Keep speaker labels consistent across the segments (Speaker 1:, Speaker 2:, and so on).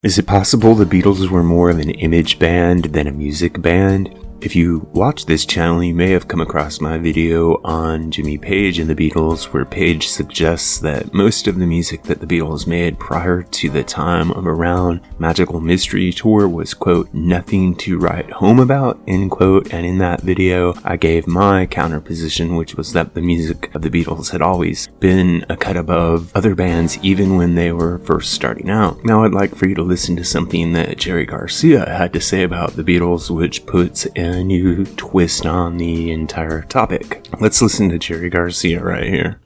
Speaker 1: Is it possible the Beatles were more of an image band than a music band? If you watch this channel, you may have come across my video on Jimmy Page and the Beatles, where Page suggests that most of the music that the Beatles made prior to the time of Around Magical Mystery Tour was, quote, nothing to write home about, end quote. And in that video, I gave my counterposition, which was that the music of the Beatles had always been a cut above other bands, even when they were first starting out. Now I'd like for you to listen to something that Jerry Garcia had to say about the Beatles, which puts a new twist on the entire topic. Let's listen to Jerry Garcia right here.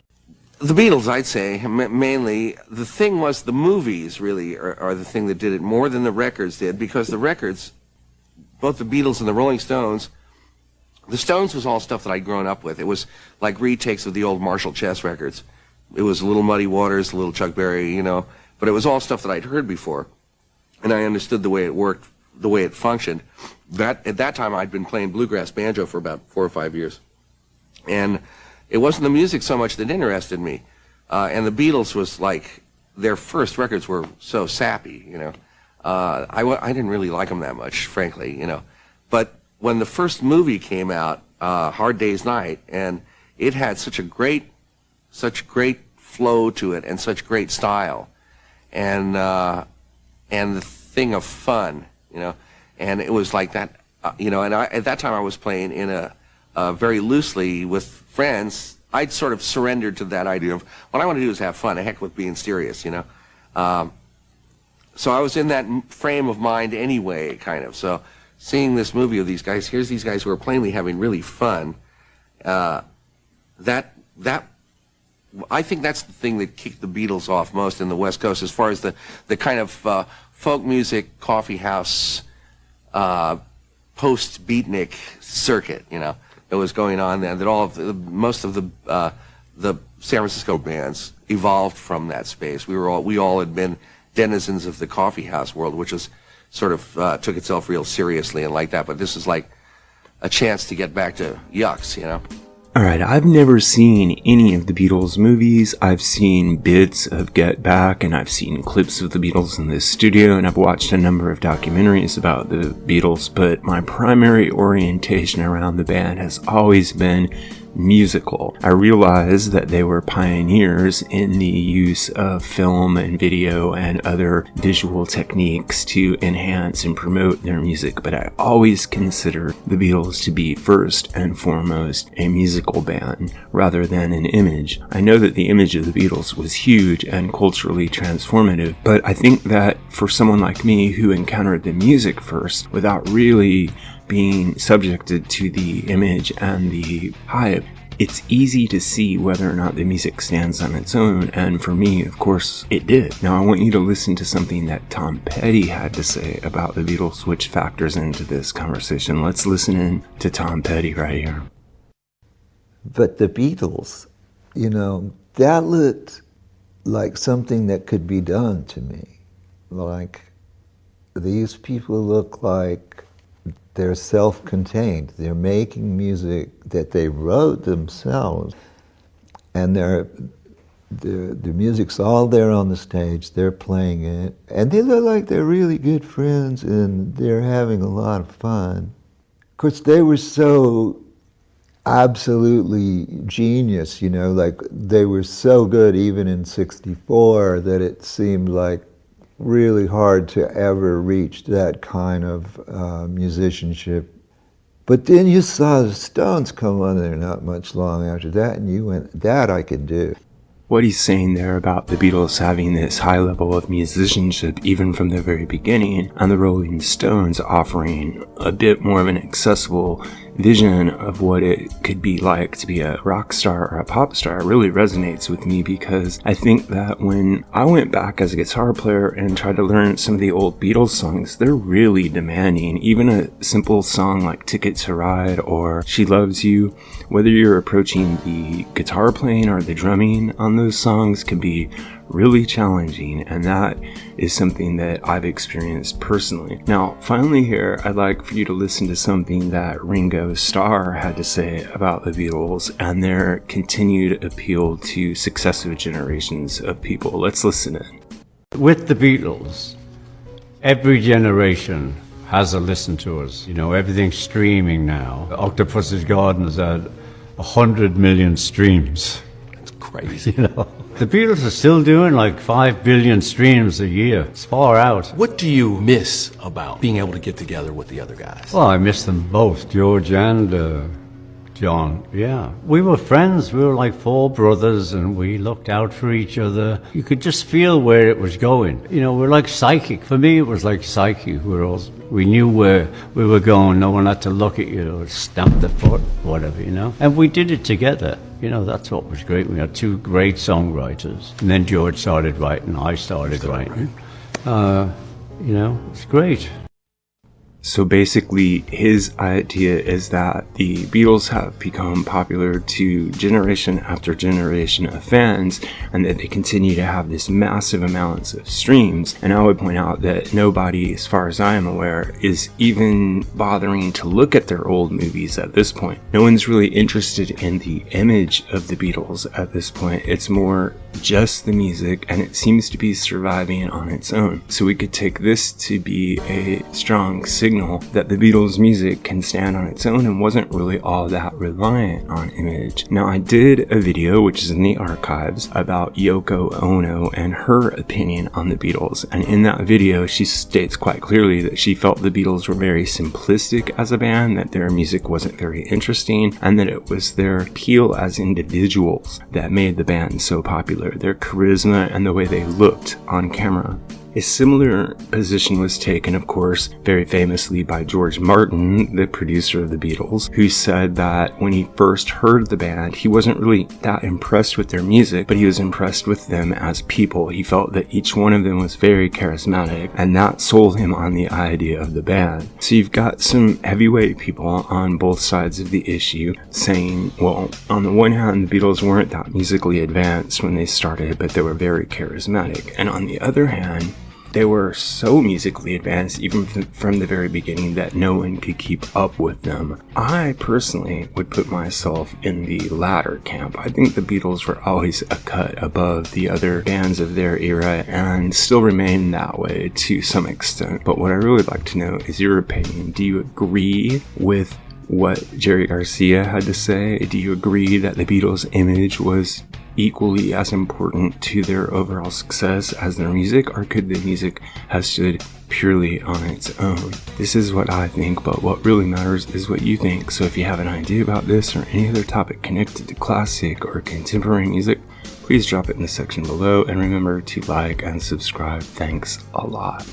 Speaker 2: The Beatles, I'd say, mainly, the thing was the movies really are the thing that did it more than the records did, because the records, both the Beatles and the Rolling Stones, the Stones was all stuff that I'd grown up with. It was like retakes of the old Marshall Chess records. It was a little Muddy Waters, a little Chuck Berry, you know, but it was all stuff that I'd heard before, and I understood the way it worked, the way it functioned. At that time, I'd been playing bluegrass banjo for about 4 or 5 years, and it wasn't the music so much that interested me. And the Beatles was like, their first records were so sappy, you know. I didn't really like them that much, frankly, you know. But when the first movie came out, Hard Day's Night, and it had such great flow to it, and such great style, and the thing of fun, you know. And it was like that, you know, and at that time I was playing in a very loosely with friends. I'd sort of surrendered to that idea of, what I want to do is have fun, a heck with being serious, you know. So I was in that frame of mind anyway, kind of. So seeing this movie of these guys, here's these guys who are plainly having really fun, I think that's the thing that kicked the Beatles off most in the West Coast, as far as the kind of folk music, coffee house, post-beatnik circuit, you know, that was going on then, that most of the San Francisco bands evolved from that space. We all had been denizens of the coffee house world, which was sort of took itself real seriously and like that, but this is like a chance to get back to yucks, you know.
Speaker 1: Alright, I've never seen any of the Beatles movies. I've seen bits of Get Back, and I've seen clips of the Beatles in the studio, and I've watched a number of documentaries about the Beatles, but my primary orientation around the band has always been musical. I realized that they were pioneers in the use of film and video and other visual techniques to enhance and promote their music, but I always consider the Beatles to be first and foremost a musical band rather than an image. I know that the image of the Beatles was huge and culturally transformative, but I think that for someone like me who encountered the music first without really being subjected to the image and the hype, it's easy to see whether or not the music stands on its own, and for me, of course, it did. Now I want you to listen to something that Tom Petty had to say about the Beatles, which factors into this conversation. Let's listen in to Tom Petty right here.
Speaker 3: But the Beatles, you know, that looked like something that could be done to me. Like, these people look like they're self-contained. They're making music that they wrote themselves, and the music's all there on the stage. They're playing it, and they look like they're really good friends, and they're having a lot of fun. Of course, they were so absolutely genius, you know, like they were so good even in '64 that it seemed like really hard to ever reach that kind of musicianship. But then you saw the Stones come on there not much long after that, and you went, that I can do.
Speaker 1: What he's saying there about the Beatles having this high level of musicianship even from the very beginning, and the Rolling Stones offering a bit more of an accessible vision of what it could be like to be a rock star or a pop star, really resonates with me, because I think that when I went back as a guitar player and tried to learn some of the old Beatles songs, they're really demanding. Even a simple song like Ticket to Ride or She Loves You, whether you're approaching the guitar playing or the drumming on those songs, can be really challenging, and that is something that I've experienced personally. Now, finally here, I'd like for you to listen to something that Ringo Starr had to say about the Beatles and their continued appeal to successive generations of people. Let's listen in.
Speaker 4: With the Beatles, Every generation has a listen to us. You know, everything's streaming now. Octopus's Garden has had 100 million streams.
Speaker 5: That's crazy.
Speaker 4: You know, the Beatles are still doing like 5 billion streams a year. It's far out.
Speaker 5: What do you miss about being able to get together with the other guys?
Speaker 4: Well, I miss them both, George and John. Yeah, we were friends. We were like 4 brothers, and we looked out for each other. You could just feel where it was going. You know, we're like psychic. For me, it was like psychic. We knew where we were going. No one had to look at you or stamp the foot, whatever, you know. And we did it together. You know, that's what was great. We had 2 great songwriters. And then George started writing, I started writing. You know, it's great.
Speaker 1: So basically, his idea is that the Beatles have become popular to generation after generation of fans, and that they continue to have this massive amounts of streams. And I would point out that nobody, as far as I am aware, is even bothering to look at their old movies at this point. No one's really interested in the image of the Beatles at this point. It's more just the music, and it seems to be surviving on its own. So we could take this to be a strong signal that the Beatles' music can stand on its own and wasn't really all that reliant on image. Now, I did a video, which is in the archives, about Yoko Ono and her opinion on the Beatles, and in that video she states quite clearly that she felt the Beatles were very simplistic as a band, that their music wasn't very interesting, and that it was their appeal as individuals that made the band so popular, their charisma and the way they looked on camera. A similar position was taken, of course, very famously by George Martin, the producer of the Beatles, who said that when he first heard the band, he wasn't really that impressed with their music, but he was impressed with them as people. He felt that each one of them was very charismatic, and that sold him on the idea of the band. So you've got some heavyweight people on both sides of the issue saying, well, on the one hand, the Beatles weren't that musically advanced when they started, but they were very charismatic. And on the other hand, they were so musically advanced, even from the very beginning, that no one could keep up with them. I personally would put myself in the latter camp. I think the Beatles were always a cut above the other bands of their era and still remain that way to some extent. But what I really like to know is your opinion. Do you agree with what Jerry Garcia had to say? Do you agree that the Beatles' image was equally as important to their overall success as their music, or could the music have stood purely on its own? This is what I think, but what really matters is what you think. So if you have an idea about this or any other topic connected to classic or contemporary music, please drop it in the section below, and remember to like and subscribe. Thanks a lot.